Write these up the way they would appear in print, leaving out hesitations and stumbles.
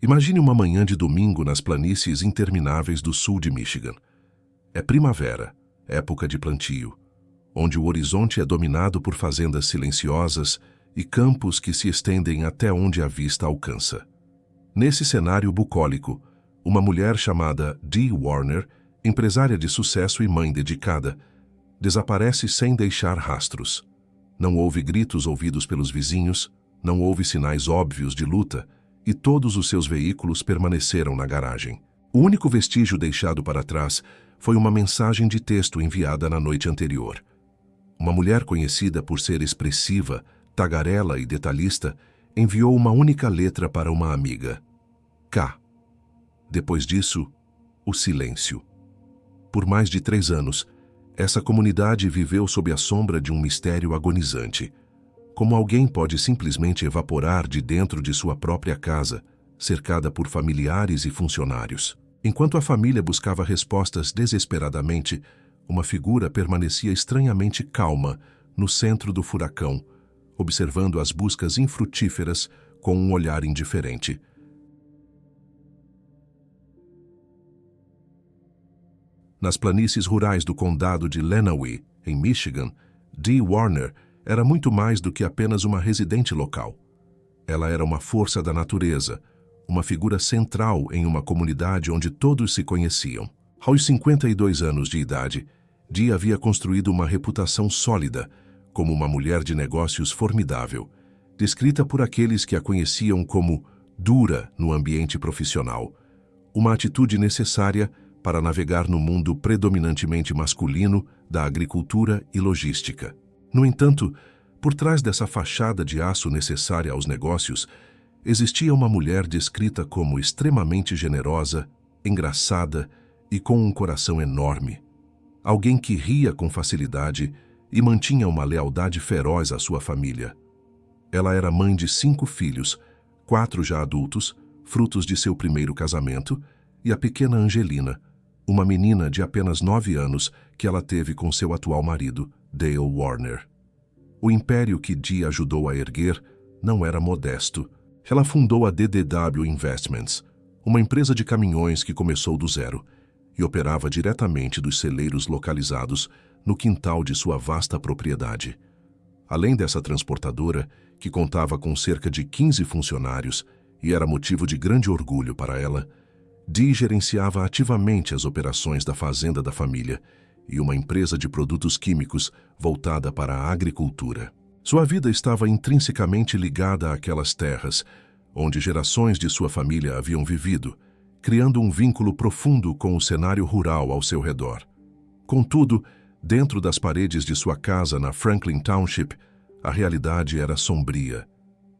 Imagine uma manhã de domingo nas planícies intermináveis do sul de Michigan. É primavera, época de plantio, onde o horizonte é dominado por fazendas silenciosas e campos que se estendem até onde a vista alcança. Nesse cenário bucólico, uma mulher chamada Dee Warner, empresária de sucesso e mãe dedicada, desaparece sem deixar rastros. Não houve gritos ouvidos pelos vizinhos, não houve sinais óbvios de luta, e todos os seus veículos permaneceram na garagem. O único vestígio deixado para trás foi uma mensagem de texto enviada na noite anterior. Uma mulher conhecida por ser expressiva, tagarela e detalhista enviou uma única letra para uma amiga. K. Depois disso, o silêncio. Por mais de 3 anos, essa comunidade viveu sob a sombra de um mistério agonizante. Como alguém pode simplesmente evaporar de dentro de sua própria casa, cercada por familiares e funcionários? Enquanto a família buscava respostas desesperadamente, uma figura permanecia estranhamente calma no centro do furacão, observando as buscas infrutíferas com um olhar indiferente. Nas planícies rurais do condado de Lenawee, em Michigan, Dee Warner era muito mais do que apenas uma residente local. Ela era uma força da natureza, uma figura central em uma comunidade onde todos se conheciam. Aos 52 anos de idade, Dee havia construído uma reputação sólida, como uma mulher de negócios formidável, descrita por aqueles que a conheciam como dura no ambiente profissional, uma atitude necessária para navegar no mundo predominantemente masculino da agricultura e logística. No entanto, por trás dessa fachada de aço necessária aos negócios, existia uma mulher descrita como extremamente generosa, engraçada e com um coração enorme. Alguém que ria com facilidade e mantinha uma lealdade feroz à sua família. Ela era mãe de 5 filhos, 4 já adultos, frutos de seu primeiro casamento, e a pequena Angelina, uma menina de apenas 9 anos que ela teve com seu atual marido, Dale Warner. O império que Dee ajudou a erguer não era modesto. Ela fundou a DDW Investments, uma empresa de caminhões que começou do zero e operava diretamente dos celeiros localizados no quintal de sua vasta propriedade. Além dessa transportadora, que contava com cerca de 15 funcionários e era motivo de grande orgulho para ela, Dee gerenciava ativamente as operações da fazenda da família e uma empresa de produtos químicos voltada para a agricultura. Sua vida estava intrinsecamente ligada àquelas terras, onde gerações de sua família haviam vivido, criando um vínculo profundo com o cenário rural ao seu redor. Contudo, dentro das paredes de sua casa na Franklin Township, a realidade era sombria.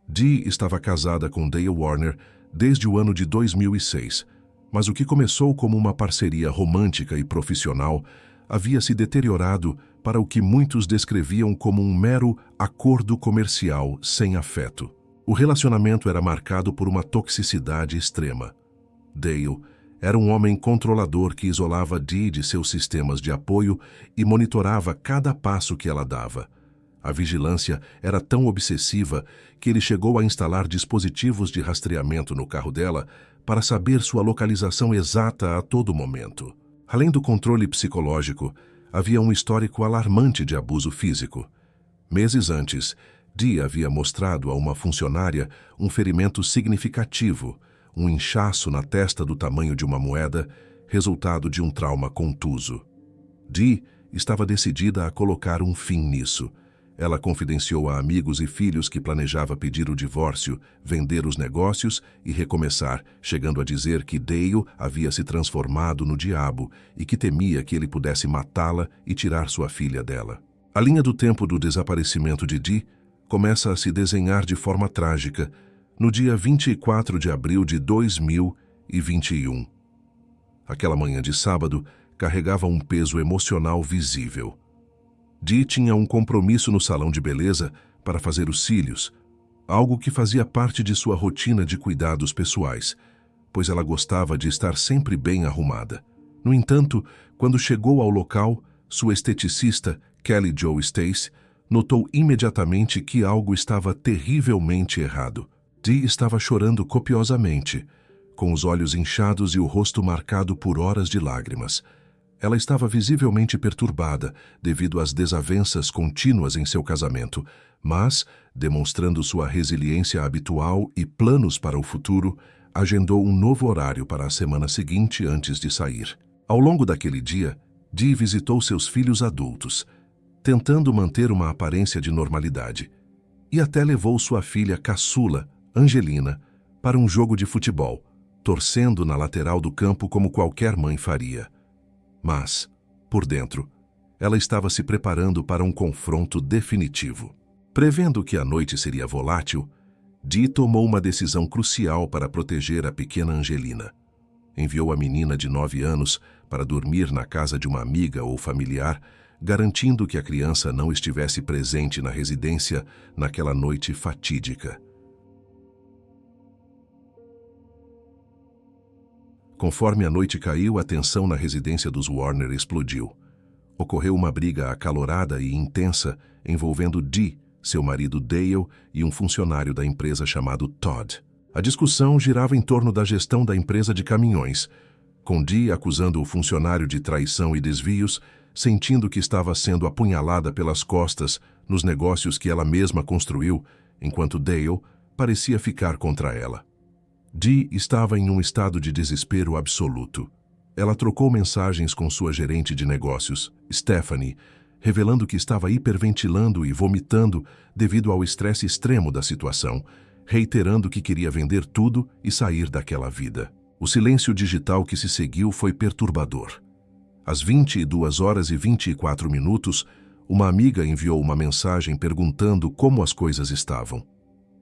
Dee estava casada com Dale Warner desde o ano de 2006, mas o que começou como uma parceria romântica e profissional havia se deteriorado para o que muitos descreviam como um mero acordo comercial sem afeto. O relacionamento era marcado por uma toxicidade extrema. Dale era um homem controlador que isolava Dee de seus sistemas de apoio e monitorava cada passo que ela dava. A vigilância era tão obsessiva que ele chegou a instalar dispositivos de rastreamento no carro dela para saber sua localização exata a todo momento. Além do controle psicológico, havia um histórico alarmante de abuso físico. Meses antes, Dee havia mostrado a uma funcionária um ferimento significativo, um inchaço na testa do tamanho de uma moeda, resultado de um trauma contuso. Dee estava decidida a colocar um fim nisso. Ela confidenciou a amigos e filhos que planejava pedir o divórcio, vender os negócios e recomeçar, chegando a dizer que Dale havia se transformado no diabo e que temia que ele pudesse matá-la e tirar sua filha dela. A linha do tempo do desaparecimento de Dee começa a se desenhar de forma trágica no dia 24 de abril de 2021. Aquela manhã de sábado carregava um peso emocional visível. Dee tinha um compromisso no salão de beleza para fazer os cílios, algo que fazia parte de sua rotina de cuidados pessoais, pois ela gostava de estar sempre bem arrumada. No entanto, quando chegou ao local, sua esteticista, Kelly Jo Stace, notou imediatamente que algo estava terrivelmente errado. Dee estava chorando copiosamente, com os olhos inchados e o rosto marcado por horas de lágrimas. Ela estava visivelmente perturbada devido às desavenças contínuas em seu casamento, mas, demonstrando sua resiliência habitual e planos para o futuro, agendou um novo horário para a semana seguinte antes de sair. Ao longo daquele dia, Dee visitou seus filhos adultos, tentando manter uma aparência de normalidade, e até levou sua filha caçula, Angelina, para um jogo de futebol, torcendo na lateral do campo como qualquer mãe faria. Mas, por dentro, ela estava se preparando para um confronto definitivo. Prevendo que a noite seria volátil, Dee tomou uma decisão crucial para proteger a pequena Angelina. Enviou a menina de 9 anos para dormir na casa de uma amiga ou familiar, garantindo que a criança não estivesse presente na residência naquela noite fatídica. Conforme a noite caiu, a tensão na residência dos Warner explodiu. Ocorreu uma briga acalorada e intensa envolvendo Dee, seu marido Dale e um funcionário da empresa chamado Todd. A discussão girava em torno da gestão da empresa de caminhões, com Dee acusando o funcionário de traição e desvios, sentindo que estava sendo apunhalada pelas costas nos negócios que ela mesma construiu, enquanto Dale parecia ficar contra ela. Dee estava em um estado de desespero absoluto. Ela trocou mensagens com sua gerente de negócios, Stephanie, revelando que estava hiperventilando e vomitando devido ao estresse extremo da situação, reiterando que queria vender tudo e sair daquela vida. O silêncio digital que se seguiu foi perturbador. Às 22h24, uma amiga enviou uma mensagem perguntando como as coisas estavam.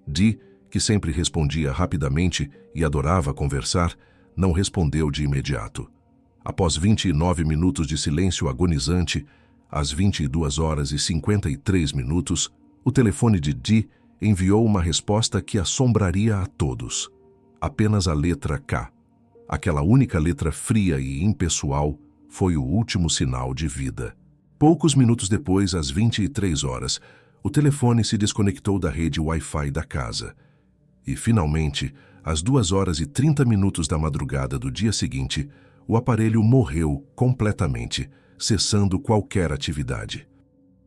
Dee, que sempre respondia rapidamente e adorava conversar, não respondeu de imediato. Após 29 minutos de silêncio agonizante, às 22h53, o telefone de Dee enviou uma resposta que assombraria a todos. Apenas a letra K. Aquela única letra fria e impessoal foi o último sinal de vida. Poucos minutos depois, às 23h, o telefone se desconectou da rede Wi-Fi da casa. E, finalmente, às 2h30 da madrugada do dia seguinte, o aparelho morreu completamente, cessando qualquer atividade.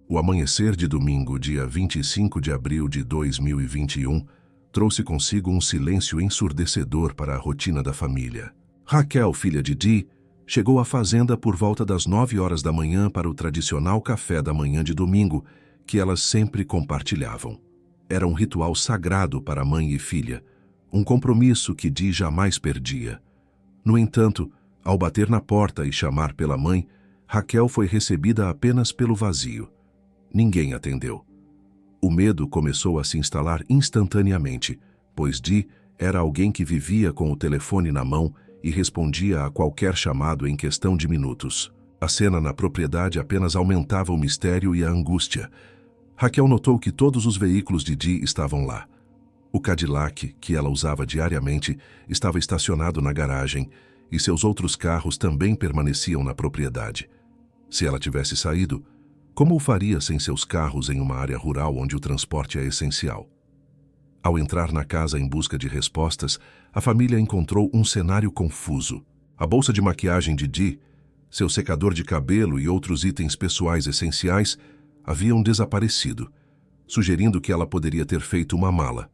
O amanhecer de domingo, dia 25 de abril de 2021, trouxe consigo um silêncio ensurdecedor para a rotina da família. Raquel, filha de Dee, chegou à fazenda por volta das 9h da manhã para o tradicional café da manhã de domingo, que elas sempre compartilhavam. Era um ritual sagrado para mãe e filha, um compromisso que Dee jamais perdia. No entanto, ao bater na porta e chamar pela mãe, Raquel foi recebida apenas pelo vazio. Ninguém atendeu. O medo começou a se instalar instantaneamente, pois Dee era alguém que vivia com o telefone na mão e respondia a qualquer chamado em questão de minutos. A cena na propriedade apenas aumentava o mistério e a angústia. Raquel notou que todos os veículos de Dee estavam lá. O Cadillac, que ela usava diariamente, estava estacionado na garagem e seus outros carros também permaneciam na propriedade. Se ela tivesse saído, como o faria sem seus carros em uma área rural onde o transporte é essencial? Ao entrar na casa em busca de respostas, a família encontrou um cenário confuso. A bolsa de maquiagem de Dee, seu secador de cabelo e outros itens pessoais essenciais haviam desaparecido, sugerindo que ela poderia ter feito uma mala.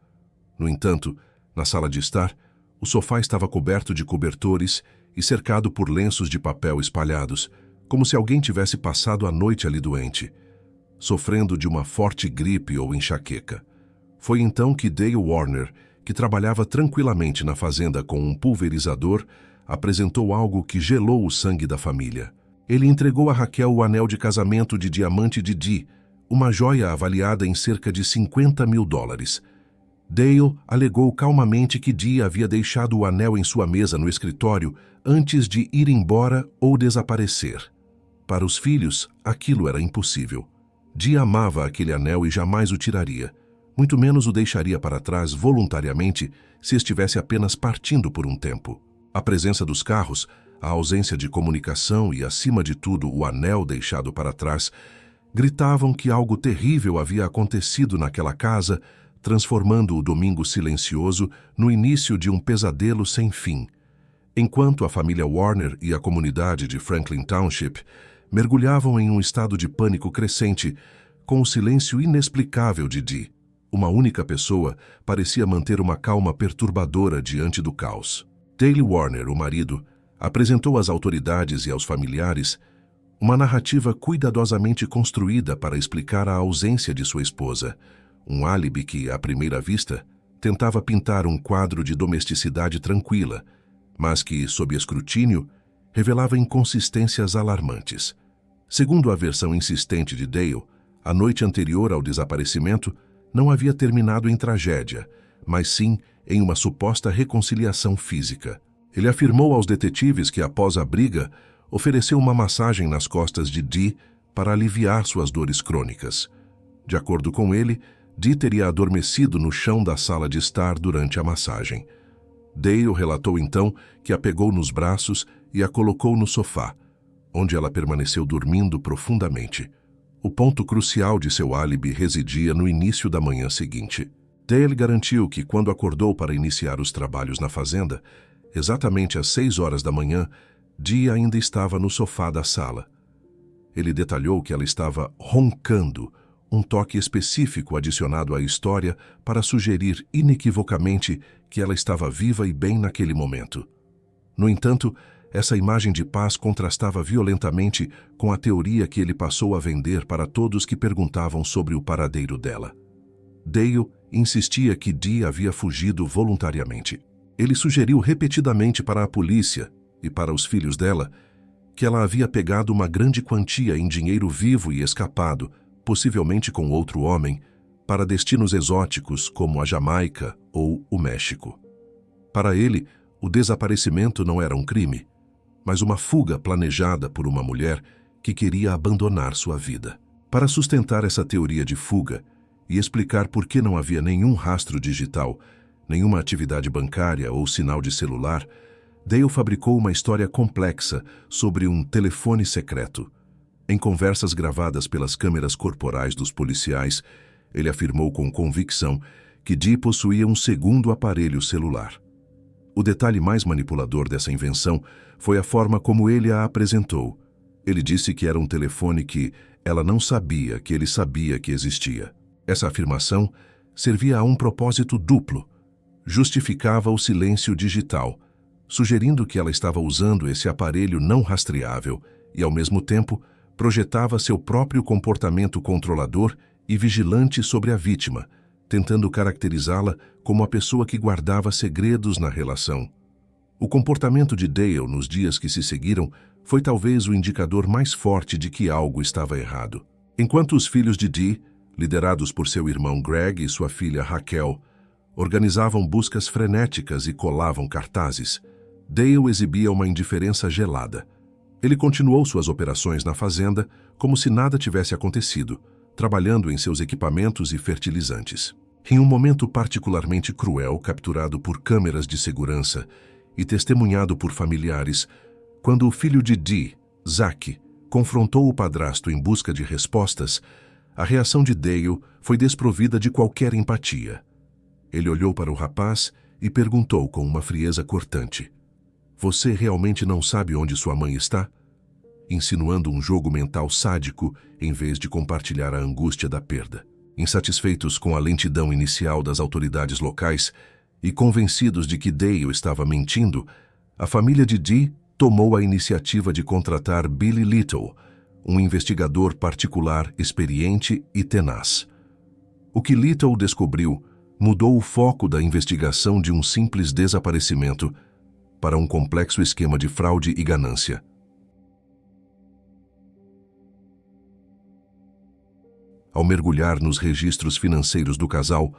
No entanto, na sala de estar, o sofá estava coberto de cobertores e cercado por lenços de papel espalhados, como se alguém tivesse passado a noite ali doente, sofrendo de uma forte gripe ou enxaqueca. Foi então que Dale Warner, que trabalhava tranquilamente na fazenda com um pulverizador, apresentou algo que gelou o sangue da família. Ele entregou a Raquel o anel de casamento de diamante de Dee, uma joia avaliada em cerca de $50.000. Dale alegou calmamente que Dee havia deixado o anel em sua mesa no escritório antes de ir embora ou desaparecer. Para os filhos, aquilo era impossível. Dee amava aquele anel e jamais o tiraria, muito menos o deixaria para trás voluntariamente se estivesse apenas partindo por um tempo. A presença dos carros, a ausência de comunicação e, acima de tudo, o anel deixado para trás, gritavam que algo terrível havia acontecido naquela casa transformando o domingo silencioso no início de um pesadelo sem fim. Enquanto a família Warner e a comunidade de Franklin Township mergulhavam em um estado de pânico crescente, com o silêncio inexplicável de Dee, uma única pessoa parecia manter uma calma perturbadora diante do caos. Dale Warner, o marido, apresentou às autoridades e aos familiares uma narrativa cuidadosamente construída para explicar a ausência de sua esposa, um álibi que, à primeira vista, tentava pintar um quadro de domesticidade tranquila, mas que, sob escrutínio, revelava inconsistências alarmantes. Segundo a versão insistente de Dale, a noite anterior ao desaparecimento não havia terminado em tragédia, mas sim em uma suposta reconciliação física. Ele afirmou aos detetives que, após a briga, ofereceu uma massagem nas costas de Dee para aliviar suas dores crônicas. De acordo com ele, Dee teria adormecido no chão da sala de estar durante a massagem. Dale relatou então que a pegou nos braços e a colocou no sofá, onde ela permaneceu dormindo profundamente. O ponto crucial de seu álibi residia no início da manhã seguinte. Dale garantiu que, quando acordou para iniciar os trabalhos na fazenda, exatamente às 6 horas da manhã, Dee ainda estava no sofá da sala. Ele detalhou que ela estava roncando, um toque específico adicionado à história para sugerir inequivocamente que ela estava viva e bem naquele momento. No entanto, essa imagem de paz contrastava violentamente com a teoria que ele passou a vender para todos que perguntavam sobre o paradeiro dela. Dale insistia que Dee havia fugido voluntariamente. Ele sugeriu repetidamente para a polícia e para os filhos dela que ela havia pegado uma grande quantia em dinheiro vivo e escapado, possivelmente com outro homem, para destinos exóticos como a Jamaica ou o México. Para ele, o desaparecimento não era um crime, mas uma fuga planejada por uma mulher que queria abandonar sua vida. Para sustentar essa teoria de fuga e explicar por que não havia nenhum rastro digital, nenhuma atividade bancária ou sinal de celular, Dale fabricou uma história complexa sobre um telefone secreto. Em conversas gravadas pelas câmeras corporais dos policiais, ele afirmou com convicção que Dee possuía um segundo aparelho celular. O detalhe mais manipulador dessa invenção foi a forma como ele a apresentou. Ele disse que era um telefone que ela não sabia que ele sabia que existia. Essa afirmação servia a um propósito duplo. Justificava o silêncio digital, sugerindo que ela estava usando esse aparelho não rastreável e, ao mesmo tempo, projetava seu próprio comportamento controlador e vigilante sobre a vítima, tentando caracterizá-la como a pessoa que guardava segredos na relação. O comportamento de Dale nos dias que se seguiram foi talvez o indicador mais forte de que algo estava errado. Enquanto os filhos de Dee, liderados por seu irmão Greg e sua filha Raquel, organizavam buscas frenéticas e colavam cartazes, Dale exibia uma indiferença gelada. Ele continuou suas operações na fazenda como se nada tivesse acontecido, trabalhando em seus equipamentos e fertilizantes. Em um momento particularmente cruel, capturado por câmeras de segurança e testemunhado por familiares, quando o filho de Dee, Zach, confrontou o padrasto em busca de respostas, a reação de Dale foi desprovida de qualquer empatia. Ele olhou para o rapaz e perguntou com uma frieza cortante: "Você realmente não sabe onde sua mãe está?", insinuando um jogo mental sádico em vez de compartilhar a angústia da perda. Insatisfeitos com a lentidão inicial das autoridades locais e convencidos de que Dale estava mentindo, a família de Dee tomou a iniciativa de contratar Billy Little, um investigador particular experiente e tenaz. O que Little descobriu mudou o foco da investigação de um simples desaparecimento para um complexo esquema de fraude e ganância. Ao mergulhar nos registros financeiros do casal,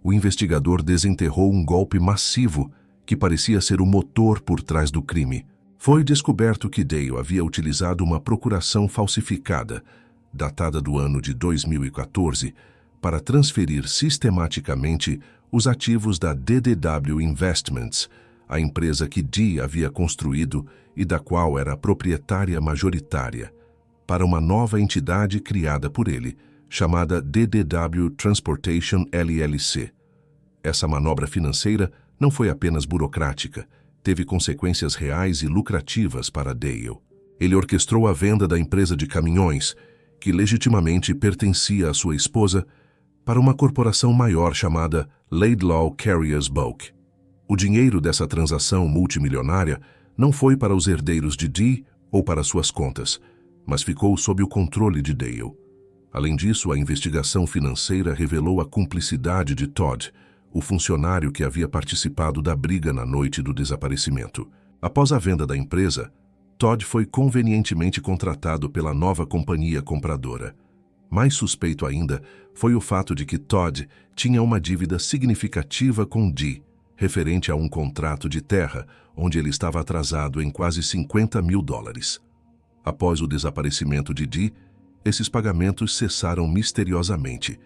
o investigador desenterrou um golpe massivo que parecia ser o motor por trás do crime. Foi descoberto que Dale havia utilizado uma procuração falsificada, datada do ano de 2014, para transferir sistematicamente os ativos da DDW Investments, a empresa que Dee havia construído e da qual era a proprietária majoritária, para uma nova entidade criada por ele, chamada DDW Transportation LLC. Essa manobra financeira não foi apenas burocrática, teve consequências reais e lucrativas para Dale. Ele orquestrou a venda da empresa de caminhões, que legitimamente pertencia à sua esposa, para uma corporação maior chamada Laidlaw Carriers Bulk. O dinheiro dessa transação multimilionária não foi para os herdeiros de Dee ou para suas contas, mas ficou sob o controle de Dale. Além disso, a investigação financeira revelou a cumplicidade de Todd, o funcionário que havia participado da briga na noite do desaparecimento. Após a venda da empresa, Todd foi convenientemente contratado pela nova companhia compradora. Mais suspeito ainda foi o fato de que Todd tinha uma dívida significativa com Dee, referente a um contrato de terra, onde ele estava atrasado em quase $50 mil. Após o desaparecimento de Dee, esses pagamentos cessaram misteriosamente,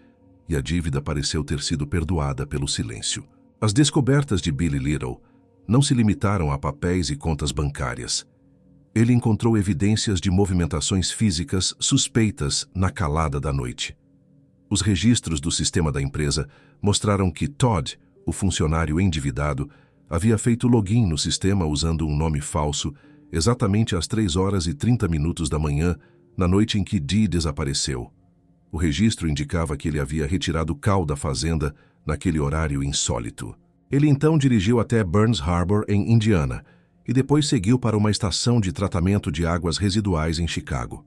e a dívida pareceu ter sido perdoada pelo silêncio. As descobertas de Billy Little não se limitaram a papéis e contas bancárias. Ele encontrou evidências de movimentações físicas suspeitas na calada da noite. Os registros do sistema da empresa mostraram que Todd, o funcionário endividado, havia feito login no sistema usando um nome falso exatamente às 3h30 da manhã, na noite em que Dee desapareceu. O registro indicava que ele havia retirado cal da fazenda naquele horário insólito. Ele então dirigiu até Burns Harbor, em Indiana, e depois seguiu para uma estação de tratamento de águas residuais em Chicago.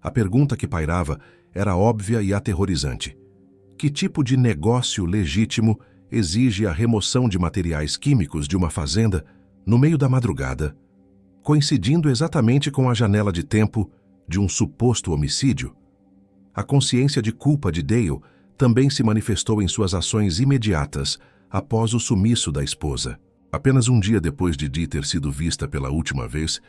A pergunta que pairava era óbvia e aterrorizante. Que tipo de negócio legítimo exige a remoção de materiais químicos de uma fazenda no meio da madrugada, coincidindo exatamente com a janela de tempo de um suposto homicídio? A consciência de culpa de Dale também se manifestou em suas ações imediatas após o sumiço da esposa. Apenas um dia depois de Dee ter sido vista pela última vez,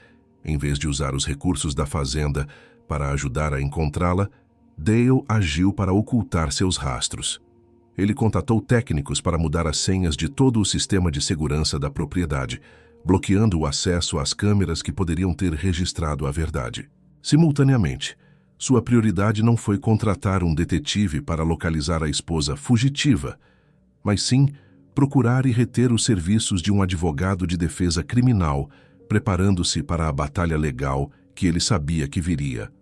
em vez de usar os recursos da fazenda para ajudar a encontrá-la, Dale agiu para ocultar seus rastros. Ele contatou técnicos para mudar as senhas de todo o sistema de segurança da propriedade, bloqueando o acesso às câmeras que poderiam ter registrado a verdade. Simultaneamente, sua prioridade não foi contratar um detetive para localizar a esposa fugitiva, mas sim procurar e reter os serviços de um advogado de defesa criminal, preparando-se para a batalha legal que ele sabia que viria.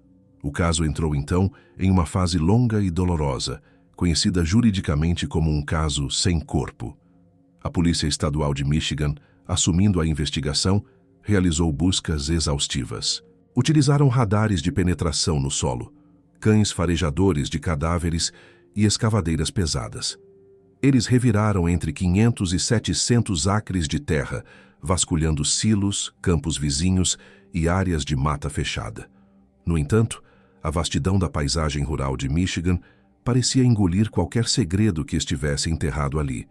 O caso entrou então em uma fase longa e dolorosa, conhecida juridicamente como um caso sem corpo. A Polícia Estadual de Michigan, assumindo a investigação, realizou buscas exaustivas. Utilizaram radares de penetração no solo, cães farejadores de cadáveres e escavadeiras pesadas. Eles reviraram entre 500 e 700 acres de terra, vasculhando silos, campos vizinhos e áreas de mata fechada. No entanto, a vastidão da paisagem rural de Michigan parecia engolir qualquer segredo que estivesse enterrado ali.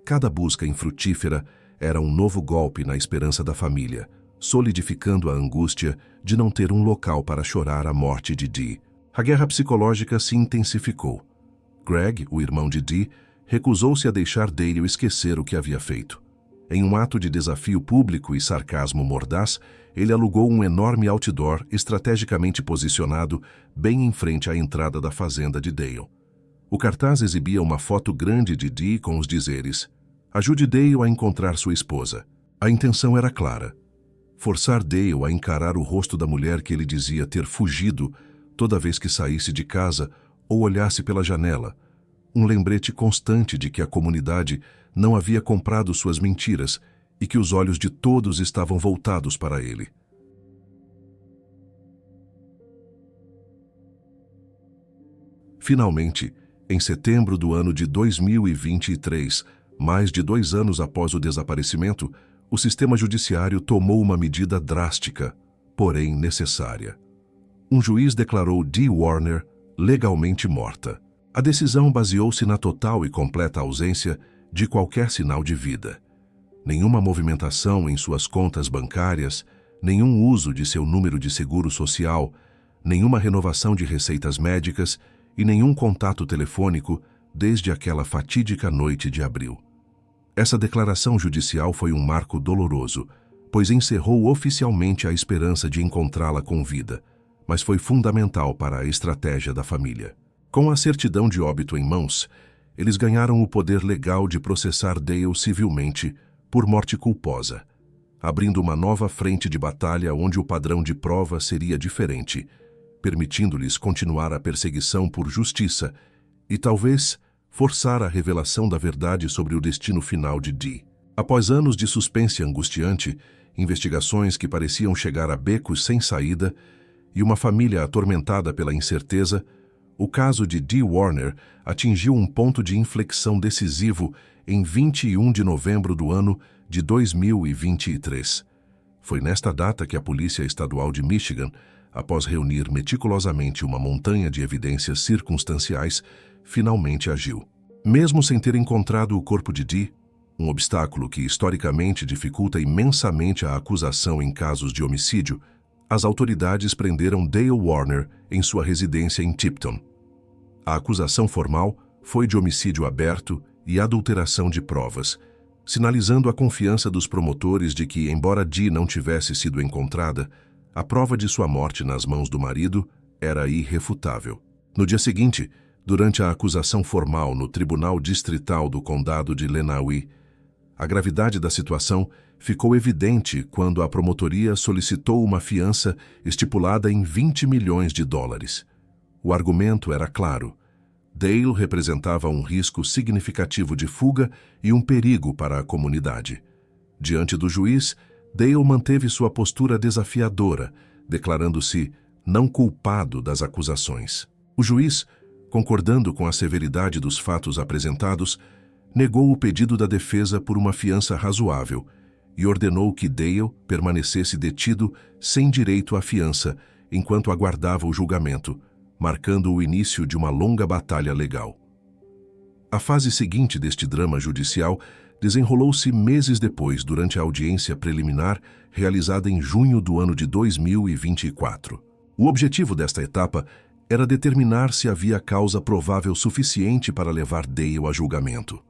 Cada busca infrutífera era um novo golpe na esperança da família, solidificando a angústia de não ter um local para chorar a morte de Dee. A guerra psicológica se intensificou. Greg, o irmão de Dee, recusou-se a deixar Dale esquecer o que havia feito. Em um ato de desafio público e sarcasmo mordaz, ele alugou um enorme outdoor estrategicamente posicionado bem em frente à entrada da fazenda de Dale. O cartaz exibia uma foto grande de Dee com os dizeres: "Ajude Dale a encontrar sua esposa." A intenção era clara: forçar Dale a encarar o rosto da mulher que ele dizia ter fugido toda vez que saísse de casa ou olhasse pela janela, um lembrete constante de que a comunidade não havia comprado suas mentiras e que os olhos de todos estavam voltados para ele. Finalmente, em setembro do ano de 2023, mais de 2 anos após o desaparecimento, o sistema judiciário tomou uma medida drástica, porém necessária. Um juiz declarou Dee Warner legalmente morta. A decisão baseou-se na total e completa ausência de qualquer sinal de vida. Nenhuma movimentação em suas contas bancárias, nenhum uso de seu número de seguro social, nenhuma renovação de receitas médicas e nenhum contato telefônico desde aquela fatídica noite de abril. Essa declaração judicial foi um marco doloroso, pois encerrou oficialmente a esperança de encontrá-la com vida, mas foi fundamental para a estratégia da família. Com a certidão de óbito em mãos, eles ganharam o poder legal de processar Dale civilmente por morte culposa, abrindo uma nova frente de batalha onde o padrão de prova seria diferente, permitindo-lhes continuar a perseguição por justiça e, talvez, forçar a revelação da verdade sobre o destino final de Dee. Após anos de suspense angustiante, investigações que pareciam chegar a becos sem saída e uma família atormentada pela incerteza, o caso de Dee Warner atingiu um ponto de inflexão decisivo em 21 de novembro do ano de 2023. Foi nesta data que a Polícia Estadual de Michigan, após reunir meticulosamente uma montanha de evidências circunstanciais, finalmente agiu. Mesmo sem ter encontrado o corpo de Dee, um obstáculo que historicamente dificulta imensamente a acusação em casos de homicídio, as autoridades prenderam Dale Warner em sua residência em Tipton. A acusação formal foi de homicídio aberto e adulteração de provas, sinalizando a confiança dos promotores de que, embora Dee não tivesse sido encontrada, a prova de sua morte nas mãos do marido era irrefutável. No dia seguinte, durante a acusação formal no Tribunal Distrital do Condado de Lenawee, a gravidade da situação ficou evidente quando a promotoria solicitou uma fiança estipulada em $20 milhões. O argumento era claro. Dale representava um risco significativo de fuga e um perigo para a comunidade. Diante do juiz, Dale manteve sua postura desafiadora, declarando-se não culpado das acusações. O juiz, concordando com a severidade dos fatos apresentados, negou o pedido da defesa por uma fiança razoável e ordenou que Dale permanecesse detido sem direito à fiança enquanto aguardava o julgamento, marcando o início de uma longa batalha legal. A fase seguinte deste drama judicial desenrolou-se meses depois, durante a audiência preliminar realizada em junho do ano de 2024. O objetivo desta etapa era determinar se havia causa provável suficiente para levar Dale a julgamento.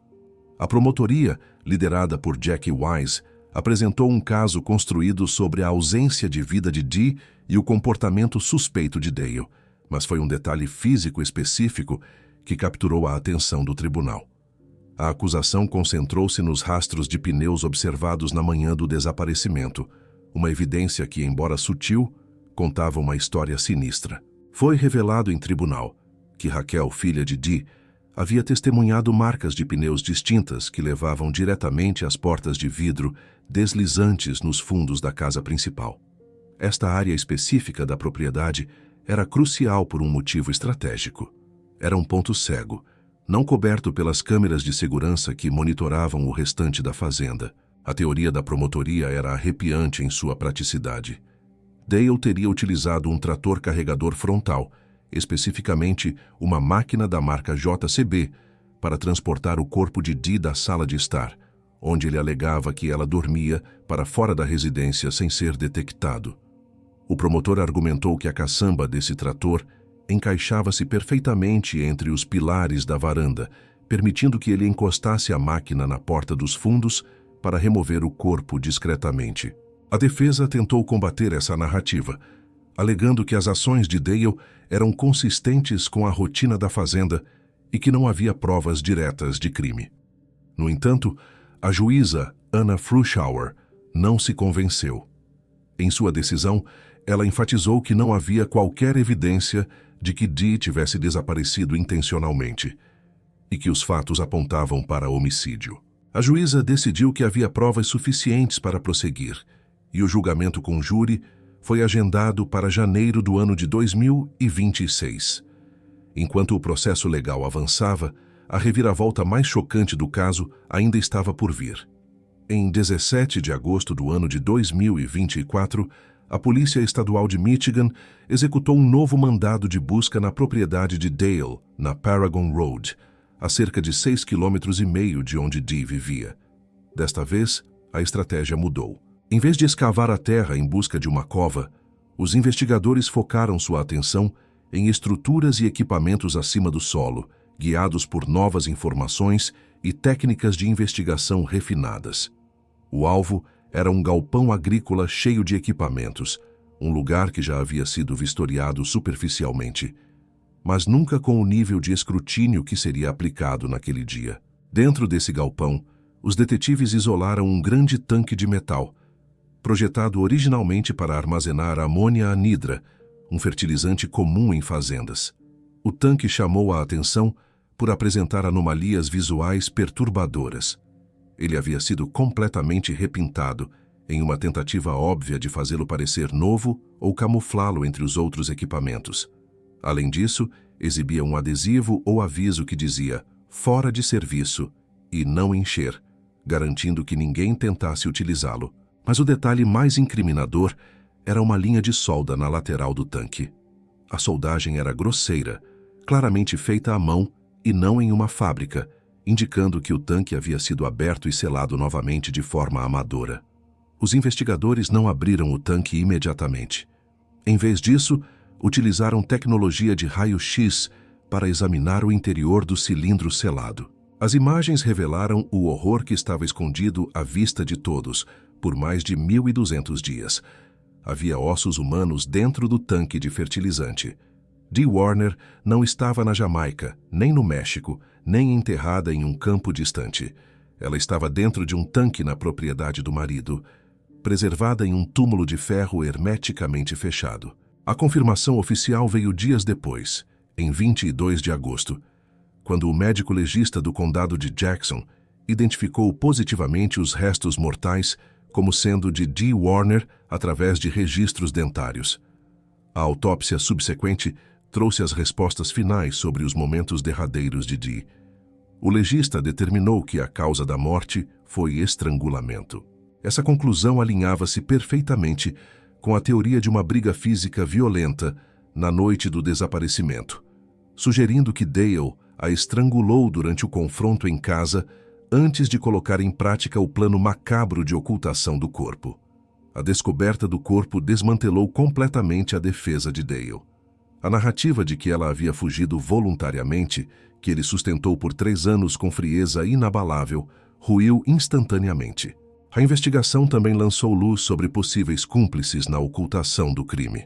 A promotoria, liderada por Jackie Wise, apresentou um caso construído sobre a ausência de vida de Dee e o comportamento suspeito de Dale, mas foi um detalhe físico específico que capturou a atenção do tribunal. A acusação concentrou-se nos rastros de pneus observados na manhã do desaparecimento, uma evidência que, embora sutil, contava uma história sinistra. Foi revelado em tribunal que Raquel, filha de Dee, havia testemunhado marcas de pneus distintas que levavam diretamente às portas de vidro deslizantes nos fundos da casa principal. Esta área específica da propriedade era crucial por um motivo estratégico. Era um ponto cego, não coberto pelas câmeras de segurança que monitoravam o restante da fazenda. A teoria da promotoria era arrepiante em sua praticidade. Dale teria utilizado um trator carregador frontal, especificamente uma máquina da marca JCB, para transportar o corpo de Dee da sala de estar, onde ele alegava que ela dormia, para fora da residência sem ser detectado. O promotor argumentou que a caçamba desse trator encaixava-se perfeitamente entre os pilares da varanda, permitindo que ele encostasse a máquina na porta dos fundos para remover o corpo discretamente. A defesa tentou combater essa narrativa, alegando que as ações de Dale eram consistentes com a rotina da fazenda e que não havia provas diretas de crime. No entanto, a juíza Anna Fruschauer não se convenceu. Em sua decisão, ela enfatizou que não havia qualquer evidência de que Dee tivesse desaparecido intencionalmente e que os fatos apontavam para homicídio. A juíza decidiu que havia provas suficientes para prosseguir e o julgamento com júri foi agendado para janeiro do ano de 2026. Enquanto o processo legal avançava, a reviravolta mais chocante do caso ainda estava por vir. Em 17 de agosto do ano de 2024, a Polícia Estadual de Michigan executou um novo mandado de busca na propriedade de Dale, na Paragon Road, a cerca de 6,5 km de onde Dee vivia. Desta vez, a estratégia mudou. Em vez de escavar a terra em busca de uma cova, os investigadores focaram sua atenção em estruturas e equipamentos acima do solo, guiados por novas informações e técnicas de investigação refinadas. O alvo era um galpão agrícola cheio de equipamentos, um lugar que já havia sido vistoriado superficialmente. mas nunca com o nível de escrutínio que seria aplicado naquele dia. Dentro desse galpão, os detetives isolaram um grande tanque de metal, projetado originalmente para armazenar amônia anidra, um fertilizante comum em fazendas. O tanque chamou a atenção por apresentar anomalias visuais perturbadoras. Ele havia sido completamente repintado, em uma tentativa óbvia de fazê-lo parecer novo ou camuflá-lo entre os outros equipamentos. Além disso, exibia um adesivo ou aviso que dizia "Fora de serviço" e "Não encher", garantindo que ninguém tentasse utilizá-lo. Mas o detalhe mais incriminador era uma linha de solda na lateral do tanque. A soldagem era grosseira, claramente feita à mão e não em uma fábrica, indicando que o tanque havia sido aberto e selado novamente de forma amadora. Os investigadores não abriram o tanque imediatamente. Em vez disso, utilizaram tecnologia de raio-x para examinar o interior do cilindro selado. As imagens revelaram o horror que estava escondido à vista de todos por mais de 1.200 dias. Havia ossos humanos dentro do tanque de fertilizante. Dee Warner não estava na Jamaica, nem no México, nem enterrada em um campo distante. Ela estava dentro de um tanque na propriedade do marido, preservada em um túmulo de ferro hermeticamente fechado. A confirmação oficial veio dias depois, em 22 de agosto, quando o médico legista do condado de Jackson identificou positivamente os restos mortais como sendo de Dee Warner através de registros dentários. A autópsia subsequente trouxe as respostas finais sobre os momentos derradeiros de Dee. O legista determinou que a causa da morte foi estrangulamento. Essa conclusão alinhava-se perfeitamente com a teoria de uma briga física violenta na noite do desaparecimento, sugerindo que Dale a estrangulou durante o confronto em casa antes de colocar em prática o plano macabro de ocultação do corpo. A descoberta do corpo desmantelou completamente a defesa de Dale. A narrativa de que ela havia fugido voluntariamente, que ele sustentou por 3 anos com frieza inabalável, ruiu instantaneamente. A investigação também lançou luz sobre possíveis cúmplices na ocultação do crime.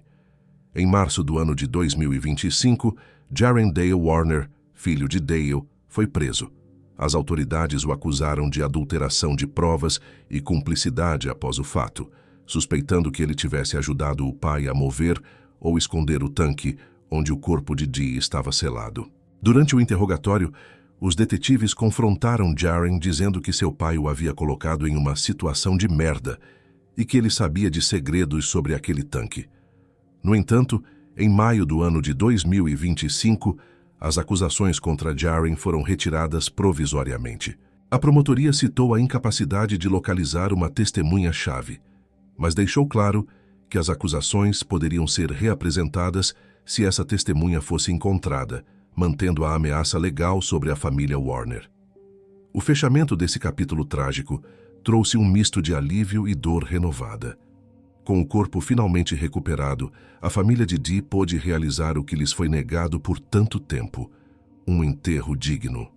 Em março do ano de 2025, Jaren Dale Warner, filho de Dale, foi preso. As autoridades o acusaram de adulteração de provas e cumplicidade após o fato, suspeitando que ele tivesse ajudado o pai a mover ou esconder o tanque onde o corpo de Dee estava selado. Durante o interrogatório, os detetives confrontaram Jaren dizendo que seu pai o havia colocado em uma situação de merda e que ele sabia de segredos sobre aquele tanque. No entanto, em maio do ano de 2025, as acusações contra Jaren foram retiradas provisoriamente. A promotoria citou a incapacidade de localizar uma testemunha-chave, mas deixou claro que as acusações poderiam ser reapresentadas se essa testemunha fosse encontrada, mantendo a ameaça legal sobre a família Warner. O fechamento desse capítulo trágico trouxe um misto de alívio e dor renovada. Com o corpo finalmente recuperado, a família de Dee pôde realizar o que lhes foi negado por tanto tempo: um enterro digno.